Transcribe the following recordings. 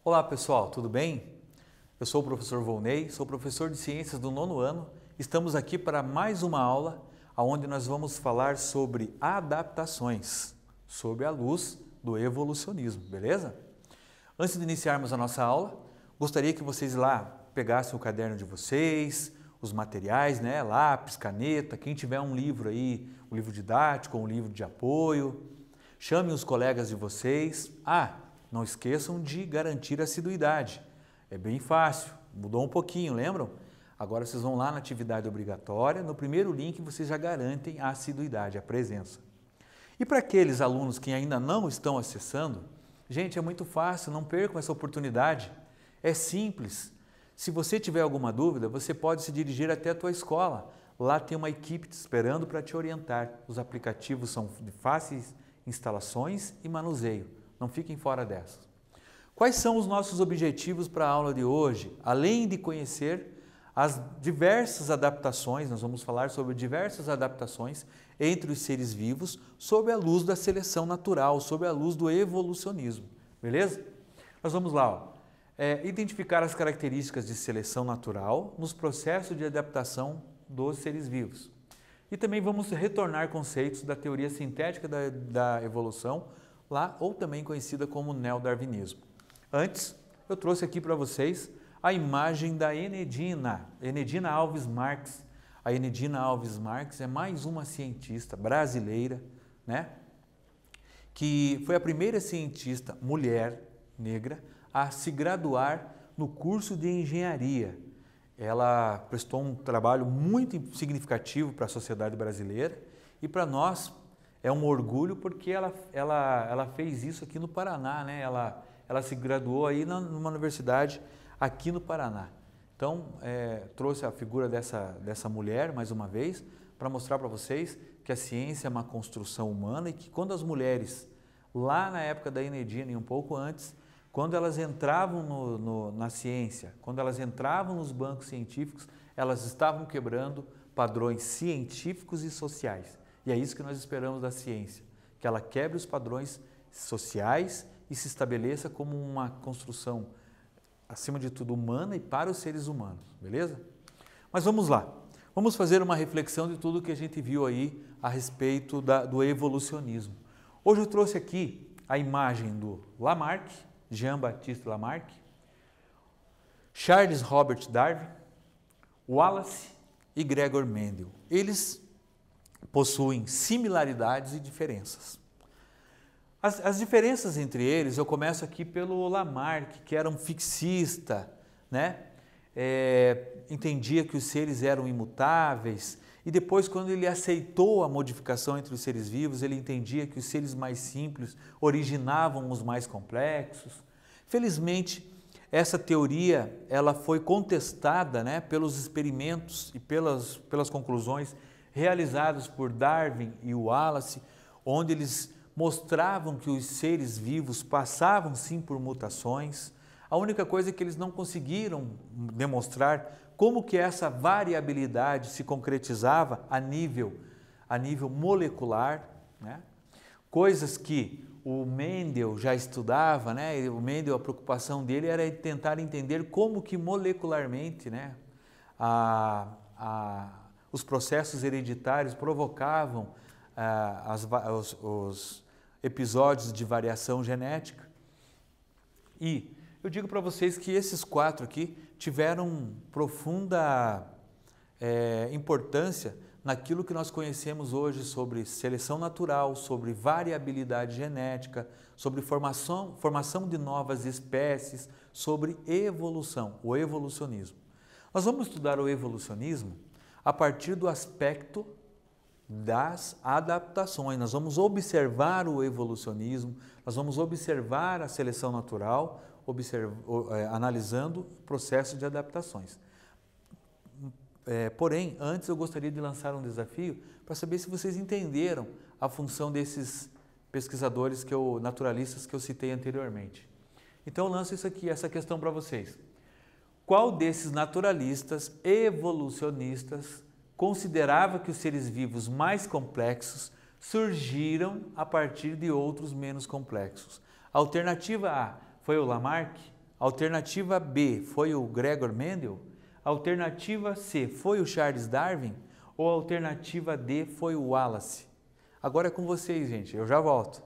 Olá pessoal, tudo bem? Eu sou o professor Volney, sou professor de Ciências do 9º ano. Estamos aqui para mais uma aula onde nós vamos falar sobre adaptações, sob a luz do evolucionismo, beleza? Antes de iniciarmos a nossa aula, gostaria que vocês lá pegassem o caderno de vocês, os materiais, né? Lápis, caneta, quem tiver um livro aí, um livro didático ou um livro de apoio, chamem os colegas de vocês. Não esqueçam de garantir a assiduidade. É bem fácil, mudou um pouquinho, lembram? Agora vocês vão lá na atividade obrigatória, no primeiro link vocês já garantem a assiduidade, a presença. E para aqueles alunos que ainda não estão acessando, gente, é muito fácil, não percam essa oportunidade. É simples. Se você tiver alguma dúvida, você pode se dirigir até a tua escola. Lá tem uma equipe te esperando para te orientar. Os aplicativos são de fáceis instalações e manuseio. Não fiquem fora dessas. Quais são os nossos objetivos para a aula de hoje? Além de conhecer as diversas adaptações, nós vamos falar sobre diversas adaptações entre os seres vivos sob a luz da seleção natural, sob a luz do evolucionismo. Beleza? Nós vamos lá. Identificar as características de seleção natural nos processos de adaptação dos seres vivos. E também vamos retornar conceitos da teoria sintética da evolução, lá ou também conhecida como neodarwinismo. Antes, eu trouxe aqui para vocês a imagem da Enedina Alves Marques. A Enedina Alves Marques é mais uma cientista brasileira, né? Que foi a primeira cientista mulher negra a se graduar no curso de engenharia. Ela prestou um trabalho muito significativo para a sociedade brasileira e para nós é um orgulho porque ela fez isso aqui no Paraná, né? Ela se graduou aí numa universidade aqui no Paraná. Então, trouxe a figura dessa mulher, mais uma vez, para mostrar para vocês que a ciência é uma construção humana e que quando as mulheres, lá na época da Enedina e um pouco antes, quando elas entravam na ciência, quando elas entravam nos bancos científicos, elas estavam quebrando padrões científicos e sociais. E é isso que nós esperamos da ciência, que ela quebre os padrões sociais e se estabeleça como uma construção, acima de tudo, humana e para os seres humanos, beleza? Mas vamos lá, vamos fazer uma reflexão de tudo que a gente viu aí a respeito do evolucionismo. Hoje eu trouxe aqui a imagem do Lamarck, Jean-Baptiste Lamarck, Charles Robert Darwin, Wallace e Gregor Mendel. Eles possuem similaridades e diferenças. As diferenças entre eles, eu começo aqui pelo Lamarck, que era um fixista, né? Entendia que os seres eram imutáveis e depois, quando ele aceitou a modificação entre os seres vivos, ele entendia que os seres mais simples originavam os mais complexos. Felizmente, essa teoria ela foi contestada, né, pelos experimentos e pelas conclusões realizados por Darwin e Wallace, onde eles mostravam que os seres vivos passavam sim por mutações. A única coisa é que eles não conseguiram demonstrar como que essa variabilidade se concretizava a nível molecular, né? Coisas que o Mendel já estudava, né? O Mendel, a preocupação dele era tentar entender como que molecularmente, né, os processos hereditários provocavam os episódios de variação genética. E eu digo para vocês que esses quatro aqui tiveram profunda importância naquilo que nós conhecemos hoje sobre seleção natural, sobre variabilidade genética, sobre formação de novas espécies, sobre evolução, o evolucionismo. Nós vamos estudar o evolucionismo a partir do aspecto das adaptações. Nós vamos observar o evolucionismo, nós vamos observar a seleção natural, analisando o processo de adaptações. Porém, antes eu gostaria de lançar um desafio para saber se vocês entenderam a função desses pesquisadores, naturalistas que eu citei anteriormente. Então eu lanço essa questão para vocês. Qual desses naturalistas evolucionistas considerava que os seres vivos mais complexos surgiram a partir de outros menos complexos? A alternativa A foi o Lamarck, Alternativa B foi o Gregor Mendel? Alternativa C foi o Charles Darwin? Ou a alternativa D foi o Wallace? Agora é com vocês, gente. Eu já volto.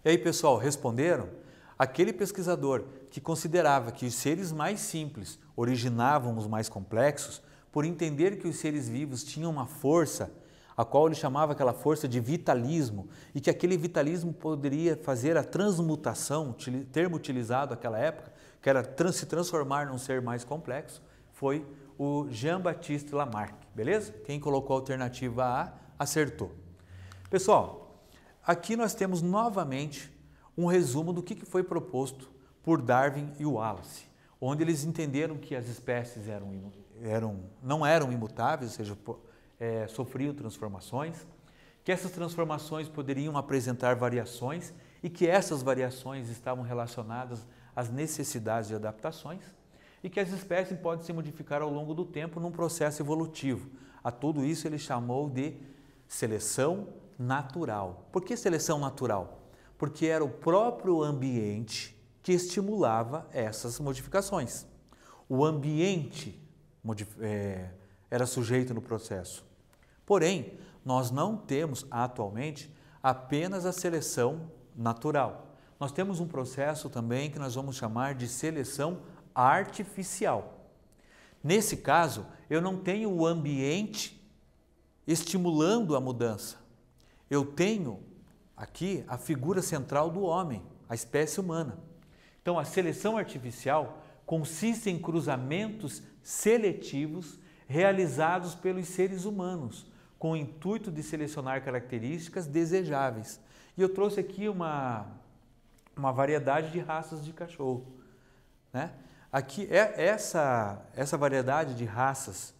E aí, pessoal, responderam? Aquele pesquisador que considerava que os seres mais simples originavam os mais complexos, por entender que os seres vivos tinham uma força, a qual ele chamava aquela força de vitalismo, e que aquele vitalismo poderia fazer a transmutação, termo utilizado naquela época, que era se transformar num ser mais complexo, foi o Jean-Baptiste Lamarck, beleza? Quem colocou a alternativa A, acertou. Pessoal, aqui nós temos novamente um resumo do que foi proposto por Darwin e Wallace, onde eles entenderam que as espécies não eram imutáveis, ou seja, sofriam transformações, que essas transformações poderiam apresentar variações e que essas variações estavam relacionadas às necessidades de adaptações e que as espécies podem se modificar ao longo do tempo num processo evolutivo. A tudo isso ele chamou de seleção natural. Por que seleção natural? Porque era o próprio ambiente que estimulava essas modificações. O ambiente era sujeito no processo. Porém, nós não temos atualmente apenas a seleção natural. Nós temos um processo também que nós vamos chamar de seleção artificial. Nesse caso, eu não tenho o ambiente estimulando a mudança. Eu tenho aqui a figura central do homem, a espécie humana. Então, a seleção artificial consiste em cruzamentos seletivos realizados pelos seres humanos, com o intuito de selecionar características desejáveis. E eu trouxe aqui uma variedade de raças de cachorro, né? Aqui, essa variedade de raças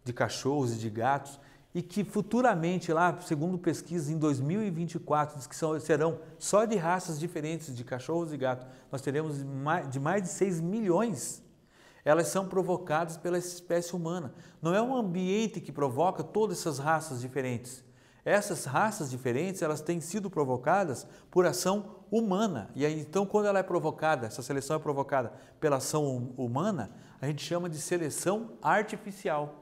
de cachorros e de gatos, e que futuramente, lá, segundo pesquisas, em 2024, diz que serão só de raças diferentes de cachorros e gatos, nós teremos de mais de 6 milhões. Elas são provocadas pela espécie humana. Não é um ambiente que provoca todas essas raças diferentes. Essas raças diferentes, elas têm sido provocadas por ação humana. E aí, então, quando ela é provocada, essa seleção é provocada pela ação humana, a gente chama de seleção artificial.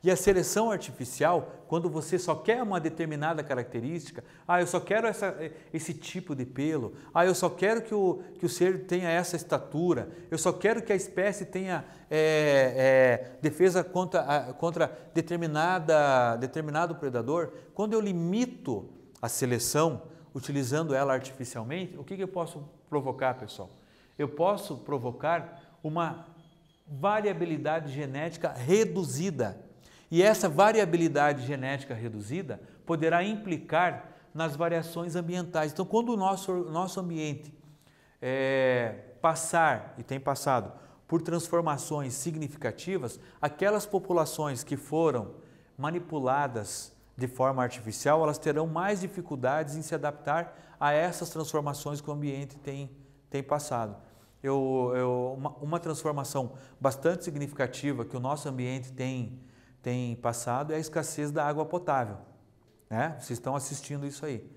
E a seleção artificial, quando você só quer uma determinada característica, eu só quero esse tipo de pelo, eu só quero que o ser tenha essa estatura, eu só quero que a espécie tenha defesa contra determinado predador. Quando eu limito a seleção, utilizando ela artificialmente, o que eu posso provocar, pessoal? Eu posso provocar uma variabilidade genética reduzida. E essa variabilidade genética reduzida poderá implicar nas variações ambientais. Então, quando o nosso ambiente passar, e tem passado, por transformações significativas, aquelas populações que foram manipuladas de forma artificial, elas terão mais dificuldades em se adaptar a essas transformações que o ambiente tem passado. Uma transformação bastante significativa que o nosso ambiente tem passado é a escassez da água potável, né? Vocês estão assistindo isso aí.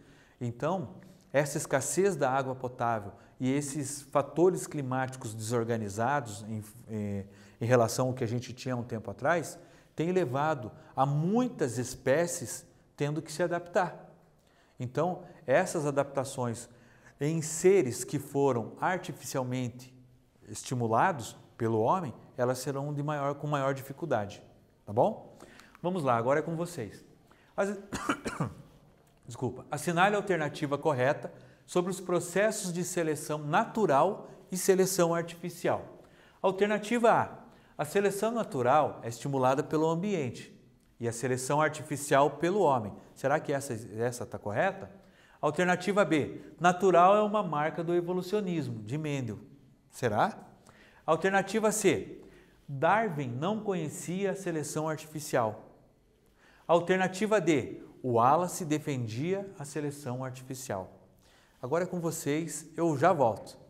Então, essa escassez da água potável e esses fatores climáticos desorganizados em relação ao que a gente tinha há um tempo atrás, tem levado a muitas espécies tendo que se adaptar. Então, essas adaptações em seres que foram artificialmente estimulados pelo homem, elas serão com maior dificuldade. Tá bom? Vamos lá, agora é com vocês. Desculpa. Assinale a alternativa correta sobre os processos de seleção natural e seleção artificial. Alternativa A. A seleção natural é estimulada pelo ambiente e a seleção artificial pelo homem. Será que essa está correta? Alternativa B. Natural é uma marca do evolucionismo, de Mendel. Será? Alternativa C. Darwin não conhecia a seleção artificial. Alternativa D. Wallace defendia a seleção artificial. Agora é com vocês, eu já volto.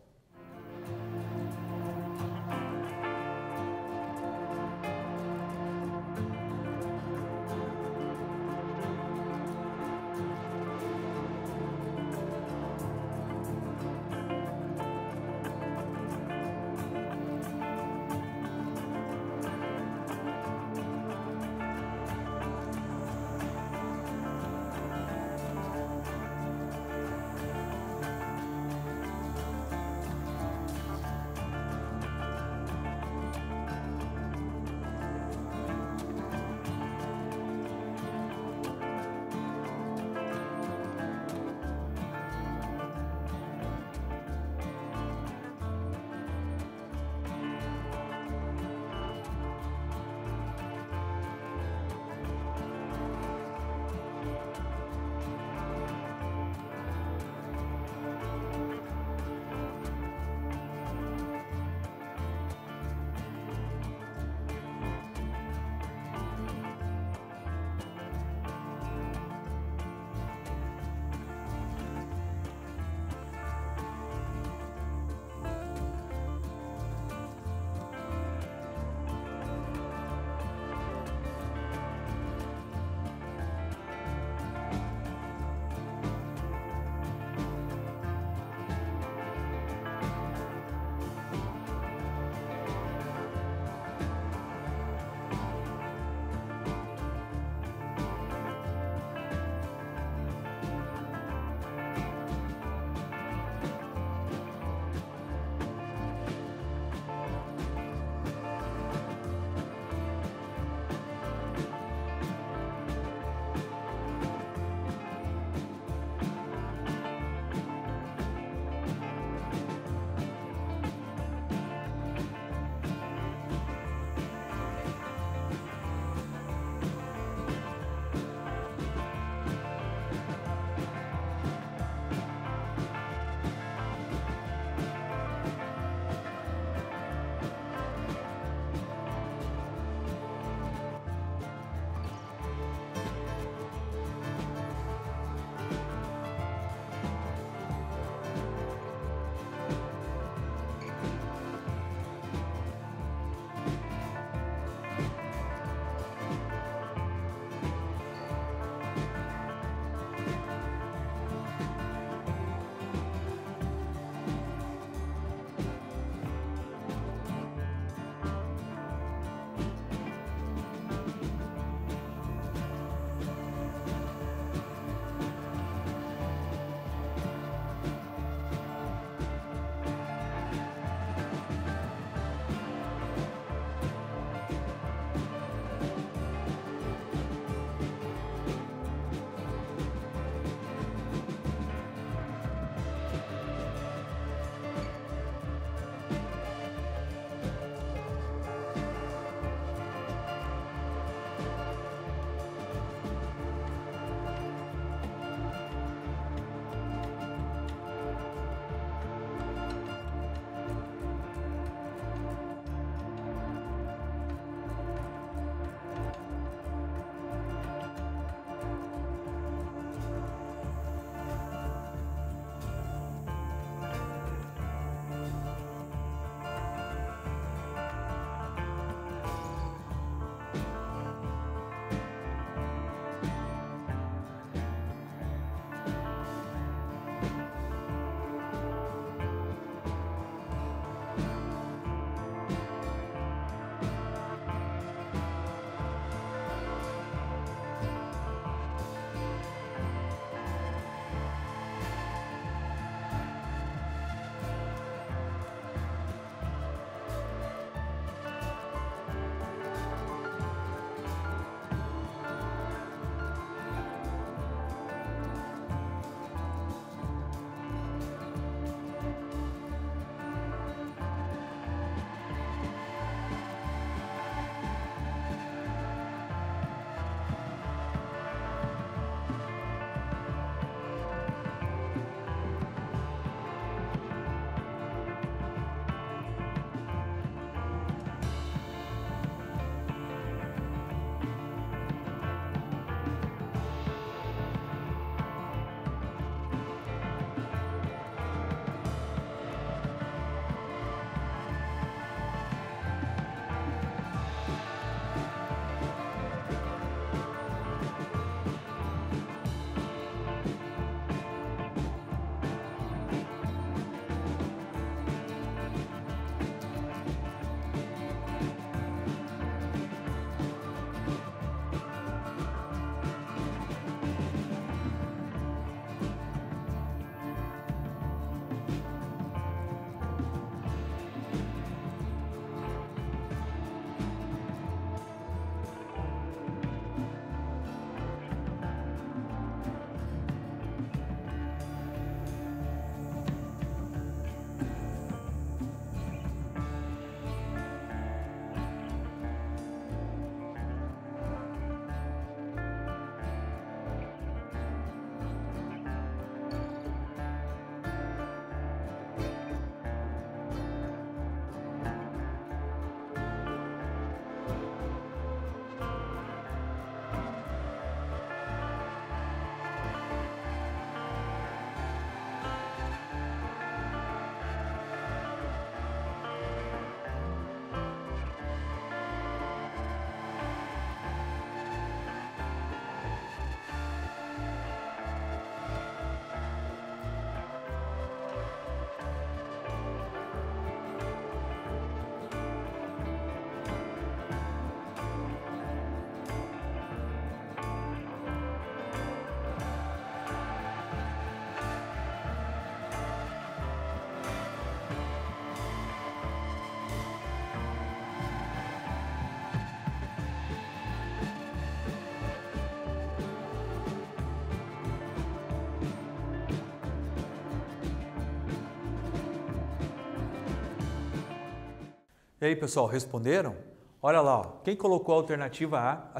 E aí, pessoal, responderam? Olha lá, ó, quem colocou a alternativa A,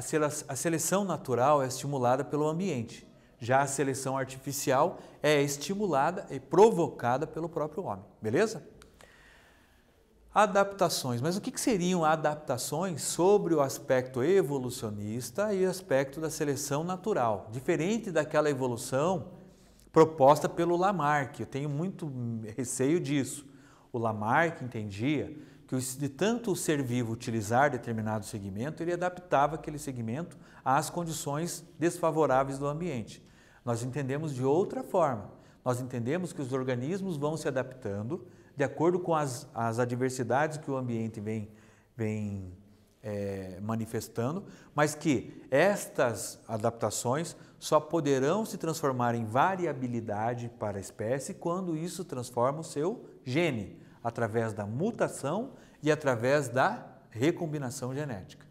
a seleção natural é estimulada pelo ambiente. Já a seleção artificial é estimulada e provocada pelo próprio homem, beleza? Adaptações, mas o que seriam adaptações sobre o aspecto evolucionista e o aspecto da seleção natural? Diferente daquela evolução proposta pelo Lamarck, eu tenho muito receio disso. O Lamarck entendia que de tanto o ser vivo utilizar determinado segmento, ele adaptava aquele segmento às condições desfavoráveis do ambiente. Nós entendemos de outra forma. Nós entendemos que os organismos vão se adaptando de acordo com as adversidades que o ambiente vem manifestando, mas que estas adaptações só poderão se transformar em variabilidade para a espécie quando isso transforma o seu gene, através da mutação e através da recombinação genética.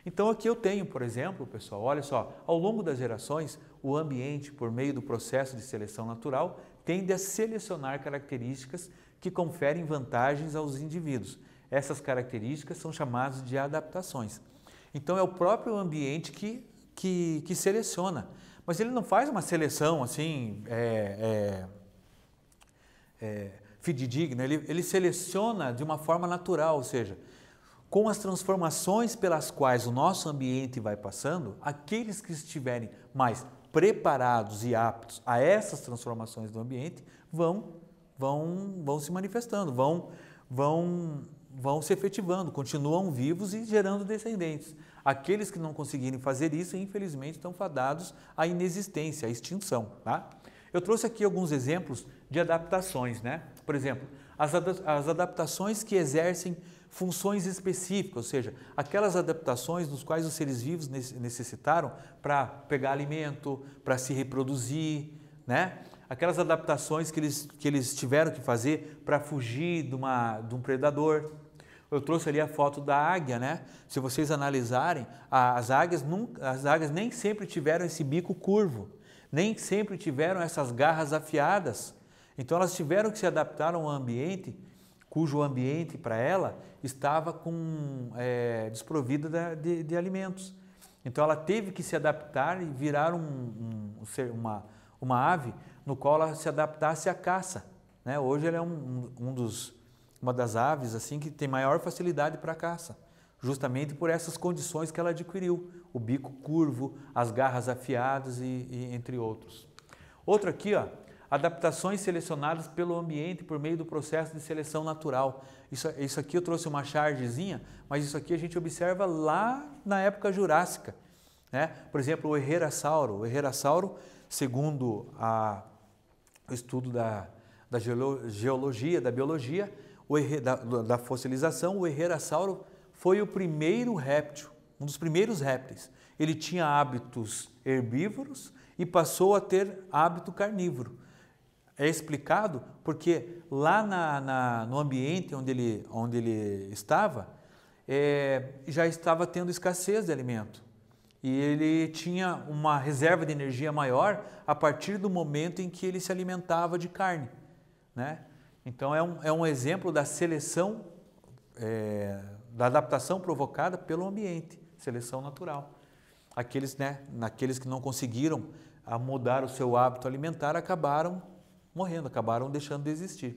Então aqui eu tenho, por exemplo, pessoal, olha só, ao longo das gerações, o ambiente, por meio do processo de seleção natural, tende a selecionar características que conferem vantagens aos indivíduos. Essas características são chamadas de adaptações. Então é o próprio ambiente que seleciona, mas ele não faz uma seleção assim fidedigna, ele seleciona de uma forma natural, ou seja, com as transformações pelas quais o nosso ambiente vai passando, aqueles que estiverem mais preparados e aptos a essas transformações do ambiente vão se manifestando, vão se efetivando, continuam vivos e gerando descendentes. Aqueles que não conseguirem fazer isso, infelizmente, estão fadados à inexistência, à extinção. Tá? Eu trouxe aqui alguns exemplos de adaptações, né? Por exemplo, as adaptações que exercem funções específicas, ou seja, aquelas adaptações nos quais os seres vivos necessitaram para pegar alimento, para se reproduzir, né? Aquelas adaptações que eles tiveram que fazer para fugir de um predador. Eu trouxe ali a foto da águia, né? Se vocês analisarem, as águias nem sempre tiveram esse bico curvo, nem sempre tiveram essas garras afiadas. Então elas tiveram que se adaptar a um ambiente cujo ambiente para ela estava desprovida de alimentos. Então ela teve que se adaptar e virar uma ave no qual ela se adaptasse à caça. Né? Hoje ela é uma das aves assim que tem maior facilidade para a caça, justamente por essas condições que ela adquiriu, o bico curvo, as garras afiadas e entre outros. Outro aqui, ó, adaptações selecionadas pelo ambiente por meio do processo de seleção natural. Isso aqui eu trouxe uma chargezinha, mas isso aqui a gente observa lá na época jurássica. Né? Por exemplo, o Herrerasauro. O Herrerasauro, segundo o estudo da geologia, da biologia, da fossilização, o Herrerasauro foi o primeiro réptil, um dos primeiros répteis. Ele tinha hábitos herbívoros e passou a ter hábito carnívoro. É explicado porque lá no ambiente onde ele estava, já estava tendo escassez de alimento. E ele tinha uma reserva de energia maior a partir do momento em que ele se alimentava de carne. Né? Então é um exemplo da seleção, da adaptação provocada pelo ambiente, seleção natural. Naqueles que não conseguiram mudar o seu hábito alimentar acabaram morrendo, acabaram deixando de existir.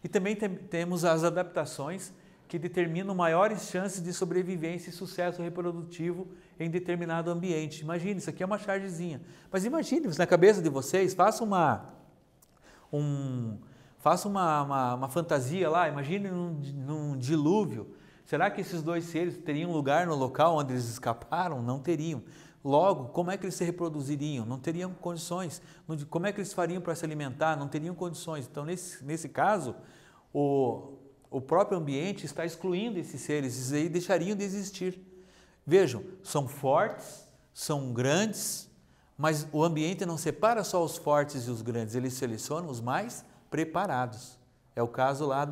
E também temos as adaptações que determinam maiores chances de sobrevivência e sucesso reprodutivo em determinado ambiente. Imagine, isso aqui é uma chargezinha. Mas imagine, na cabeça de vocês, faça uma fantasia lá, imagine num dilúvio. Será que esses dois seres teriam lugar no local onde eles escaparam? Não teriam. Logo, como é que eles se reproduziriam? Não teriam condições. Como é que eles fariam para se alimentar? Não teriam condições. Então, nesse caso, o próprio ambiente está excluindo esses seres, esses aí deixariam de existir. Vejam, são fortes, são grandes, mas o ambiente não separa só os fortes e os grandes, ele seleciona os mais preparados. É o caso lá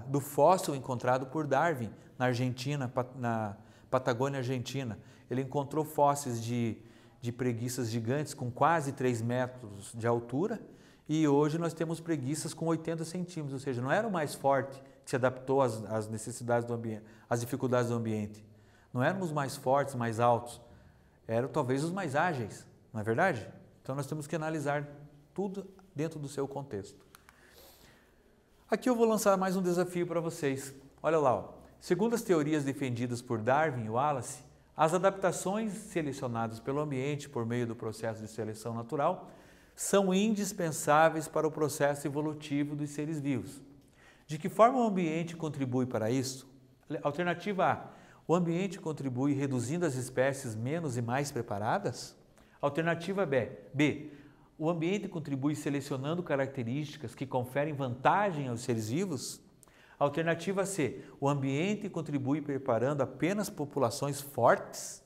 do fóssil encontrado por Darwin na Argentina, na Patagônia Argentina. Ele encontrou fósseis de preguiças gigantes com quase 3 metros de altura e hoje nós temos preguiças com 80 centímetros, ou seja, não era o mais forte, se adaptou às necessidades do ambiente, às dificuldades do ambiente. Não éramos os mais fortes, mais altos, eram talvez os mais ágeis, não é verdade? Então nós temos que analisar tudo dentro do seu contexto. Aqui eu vou lançar mais um desafio para vocês. Olha lá, ó. Segundo as teorias defendidas por Darwin e Wallace, as adaptações selecionadas pelo ambiente por meio do processo de seleção natural são indispensáveis para o processo evolutivo dos seres vivos. De que forma o ambiente contribui para isso? Alternativa A. O ambiente contribui reduzindo as espécies menos e mais preparadas? Alternativa B. O ambiente contribui selecionando características que conferem vantagem aos seres vivos? Alternativa C. O ambiente contribui preparando apenas populações fortes?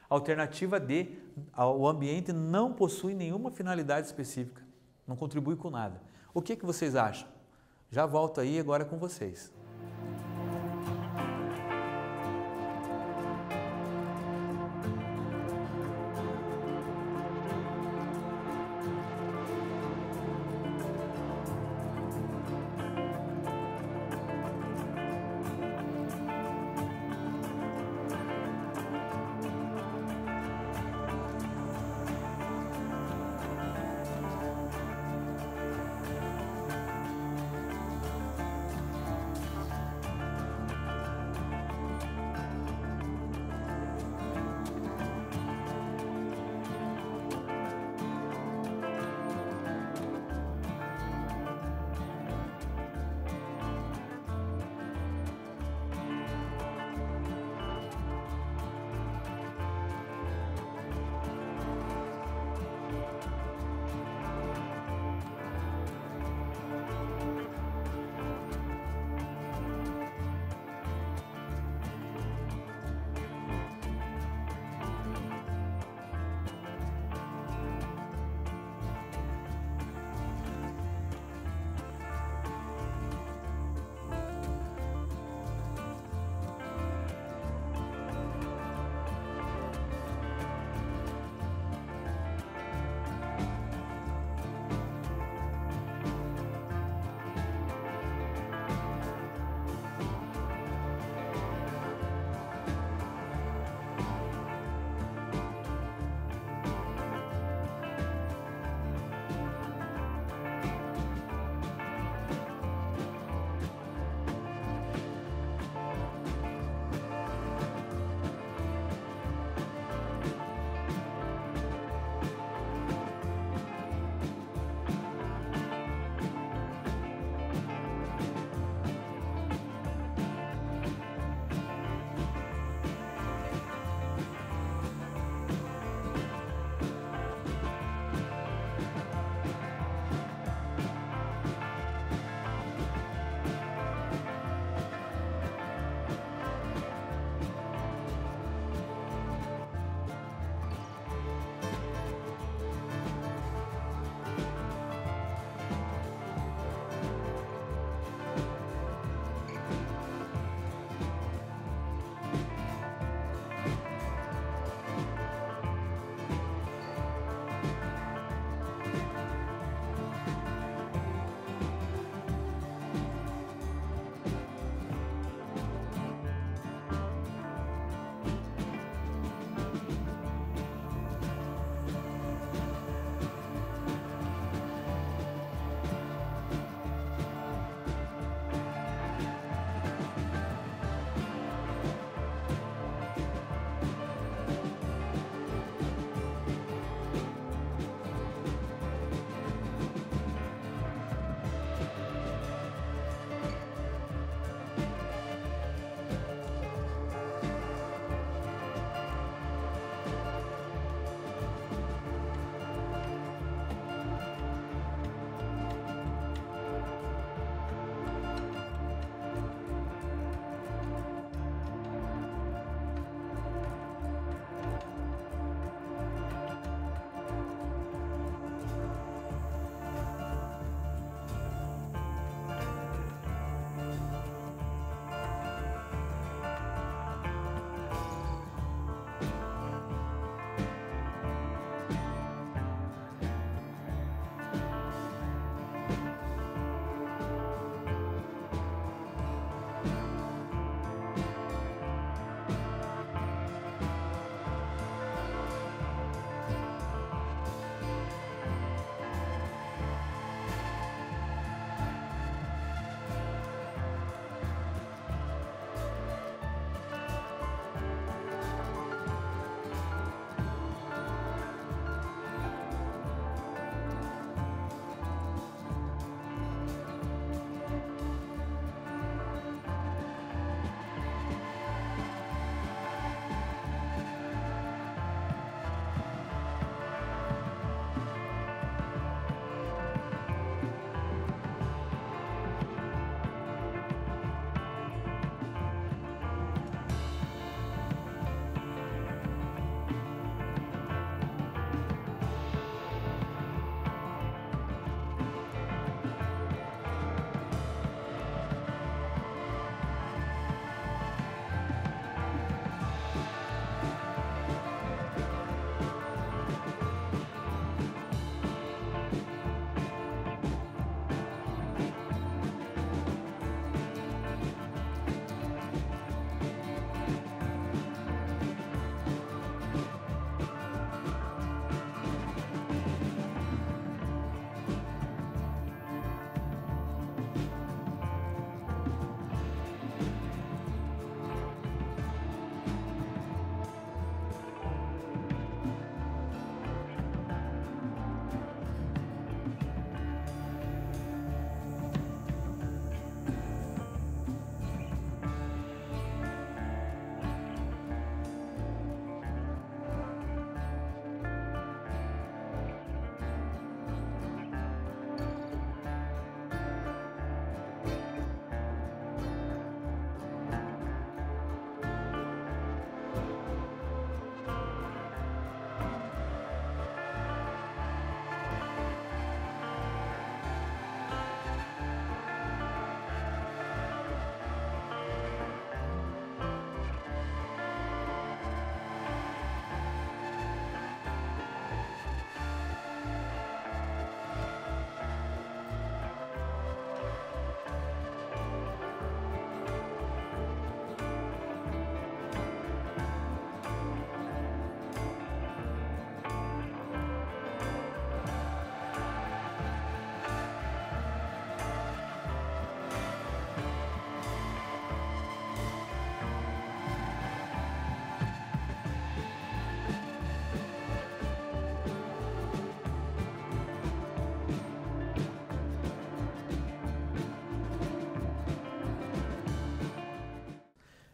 Alternativa D. O ambiente não possui nenhuma finalidade específica, não contribui com nada. O que vocês acham? Já volto aí agora com vocês.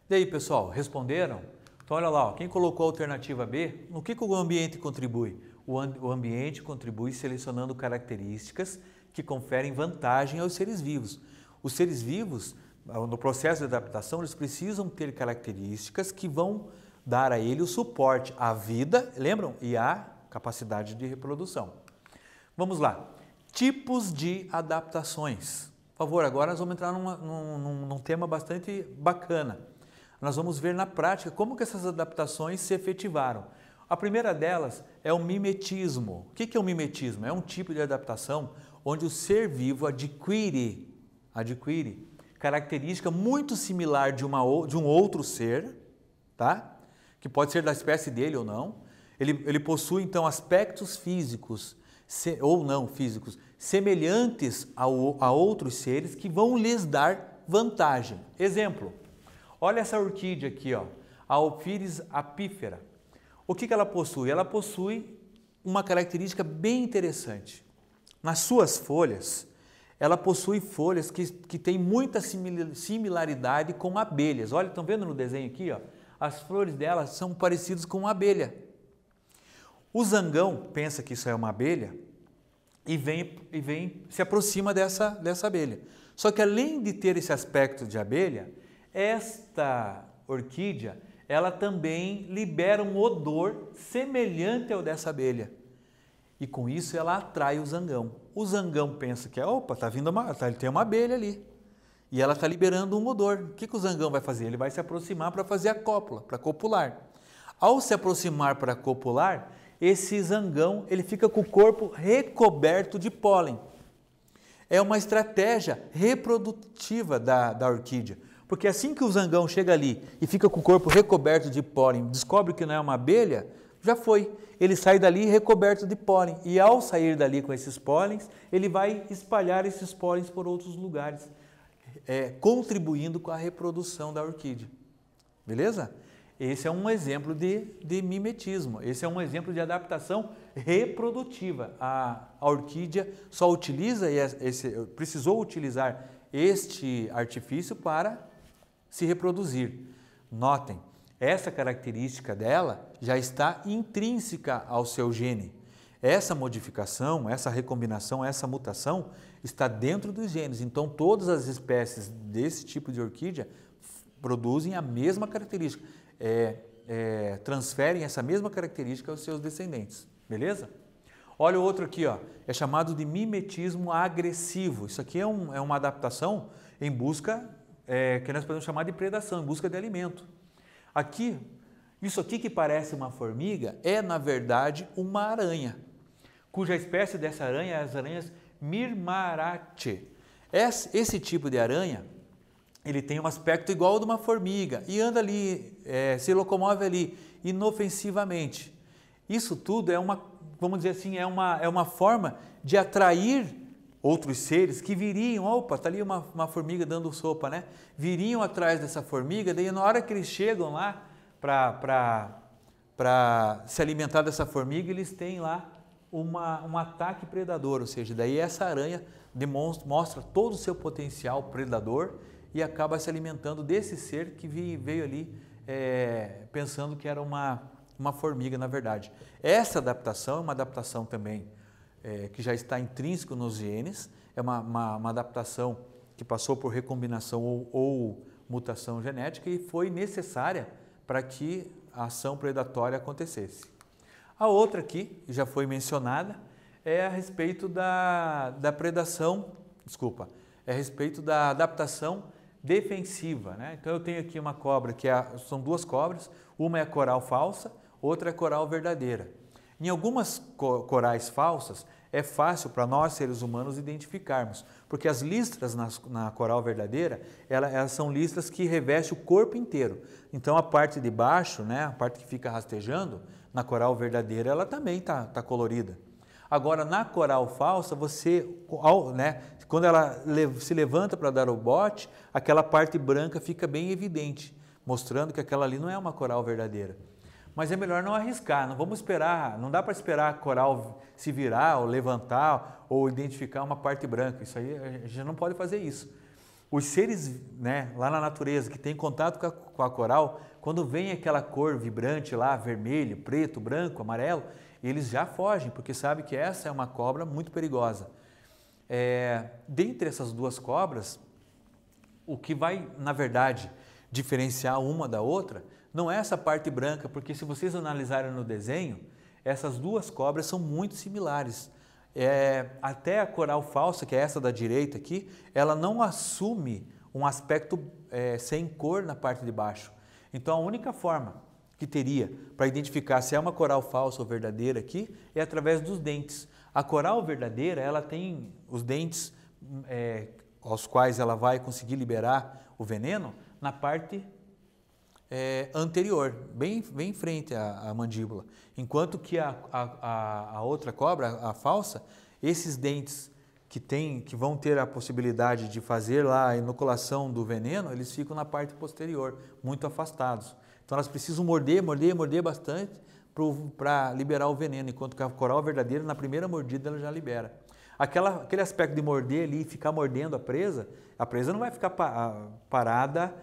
E aí, pessoal, responderam? Então, olha lá, ó, quem colocou a alternativa B, no que o ambiente contribui? O ambiente contribui selecionando características que conferem vantagem aos seres vivos. Os seres vivos, no processo de adaptação, eles precisam ter características que vão dar a ele o suporte à vida, lembram? E à capacidade de reprodução. Vamos lá. Tipos de adaptações. Por favor, agora nós vamos entrar num tema bastante bacana. Nós vamos ver na prática como que essas adaptações se efetivaram. A primeira delas é o mimetismo. O que é o mimetismo? É um tipo de adaptação onde o ser vivo adquire característica muito similar de um outro ser, tá? Que pode ser da espécie dele ou não. Ele possui, então, aspectos físicos ou não físicos semelhantes a outros seres que vão lhes dar vantagem. Exemplo, olha essa orquídea aqui, ó, a Ophiris apífera. O que ela possui? Ela possui uma característica bem interessante. Nas suas folhas, ela possui folhas que têm muita similaridade com abelhas. Olha, estão vendo no desenho aqui, ó? As flores dela são parecidas com uma abelha. O zangão pensa que isso é uma abelha e se aproxima dessa abelha. Só que além de ter esse aspecto de abelha, esta orquídea, ela também libera um odor semelhante ao dessa abelha. E com isso ela atrai o zangão. O zangão pensa que opa, tem uma abelha ali. E ela está liberando um odor. O que o zangão vai fazer? Ele vai se aproximar para fazer a cópula, para copular. Ao se aproximar para copular, esse zangão ele fica com o corpo recoberto de pólen. É uma estratégia reprodutiva da orquídea. Porque assim que o zangão chega ali e fica com o corpo recoberto de pólen, descobre que não é uma abelha, já foi. Ele sai dali recoberto de pólen. E ao sair dali com esses pólens, ele vai espalhar esses pólens por outros lugares, contribuindo com a reprodução da orquídea. Beleza? Esse é um exemplo de mimetismo. Esse é um exemplo de adaptação reprodutiva. A orquídea só precisou utilizar este artifício para se reproduzir. Notem, essa característica dela já está intrínseca ao seu gene. Essa modificação, essa recombinação, essa mutação está dentro dos genes. Então, todas as espécies desse tipo de orquídea produzem a mesma característica, transferem essa mesma característica aos seus descendentes. Beleza? Olha o outro aqui, ó, é chamado de mimetismo agressivo. Isso aqui é uma adaptação em busca, que nós podemos chamar de predação, em busca de alimento. Aqui, isso aqui que parece uma formiga é, na verdade, uma aranha, cuja espécie dessa aranha é as aranhas Myrmaraceae. Esse tipo de aranha, ele tem um aspecto igual ao de uma formiga e anda ali, se locomove ali inofensivamente. Isso tudo vamos dizer assim, é uma forma de atrair outros seres que viriam, opa, está ali uma formiga dando sopa, né? Viriam atrás dessa formiga, daí na hora que eles chegam lá para se alimentar dessa formiga, eles têm lá um ataque predador, ou seja, daí essa aranha mostra todo o seu potencial predador e acaba se alimentando desse ser que veio ali pensando que era uma formiga, na verdade. Essa adaptação é uma adaptação também que já está intrínseco nos genes, é uma adaptação que passou por recombinação ou mutação genética e foi necessária para que a ação predatória acontecesse. A outra aqui, já foi mencionada, é a respeito da adaptação defensiva, né? Então eu tenho aqui uma cobra, são duas cobras, uma é coral falsa, outra é coral verdadeira. Em algumas corais falsas, é fácil para nós, seres humanos, identificarmos, porque as listras na coral verdadeira, elas são listras que revestem o corpo inteiro. Então, a parte de baixo, né, a parte que fica rastejando, na coral verdadeira, ela também está colorida. Agora, na coral falsa, quando ela se levanta para dar o bote, aquela parte branca fica bem evidente, mostrando que aquela ali não é uma coral verdadeira. Mas é melhor não arriscar, não vamos esperar, não dá para esperar a coral se virar ou levantar ou identificar uma parte branca, isso aí a gente não pode fazer isso. Os seres, né, lá na natureza que tem contato com a coral, quando vem aquela cor vibrante lá, vermelho, preto, branco, amarelo, eles já fogem, porque sabem que essa é uma cobra muito perigosa. Dentre essas duas cobras, o que vai, na verdade, diferenciar uma da outra, não é essa parte branca, porque se vocês analisarem no desenho, essas duas cobras são muito similares. Até a coral falsa, que é essa da direita aqui, ela não assume um aspecto sem cor na parte de baixo. Então a única forma que teria para identificar se é uma coral falsa ou verdadeira aqui é através dos dentes. A coral verdadeira, ela tem os dentes aos quais ela vai conseguir liberar o veneno na parte anterior, bem em frente à mandíbula. Enquanto que a outra cobra, a falsa, esses dentes que vão ter a possibilidade de fazer lá a inoculação do veneno, eles ficam na parte posterior, muito afastados. Então elas precisam morder bastante para liberar o veneno, enquanto que a coral verdadeira, na primeira mordida, ela já libera. Aquele aspecto de morder ali, ficar mordendo a presa não vai ficar parada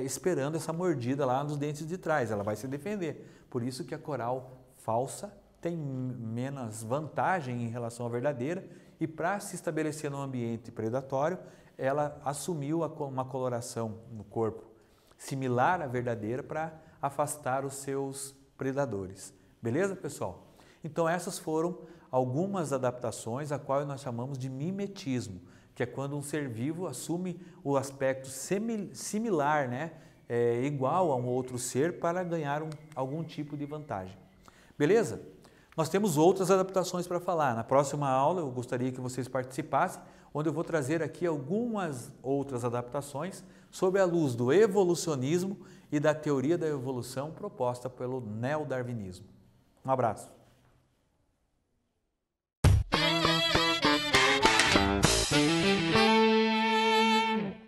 esperando essa mordida lá nos dentes de trás, ela vai se defender. Por isso que a coral falsa tem menos vantagem em relação à verdadeira e para se estabelecer num ambiente predatório, ela assumiu uma coloração no corpo similar à verdadeira para afastar os seus predadores. Beleza, pessoal? Então essas foram algumas adaptações a qual nós chamamos de mimetismo, que é quando um ser vivo assume o aspecto similar, né, igual a um outro ser para ganhar algum tipo de vantagem. Beleza? Nós temos outras adaptações para falar. Na próxima aula eu gostaria que vocês participassem, onde eu vou trazer aqui algumas outras adaptações sob a luz do evolucionismo e da teoria da evolução proposta pelo neodarwinismo. Um abraço.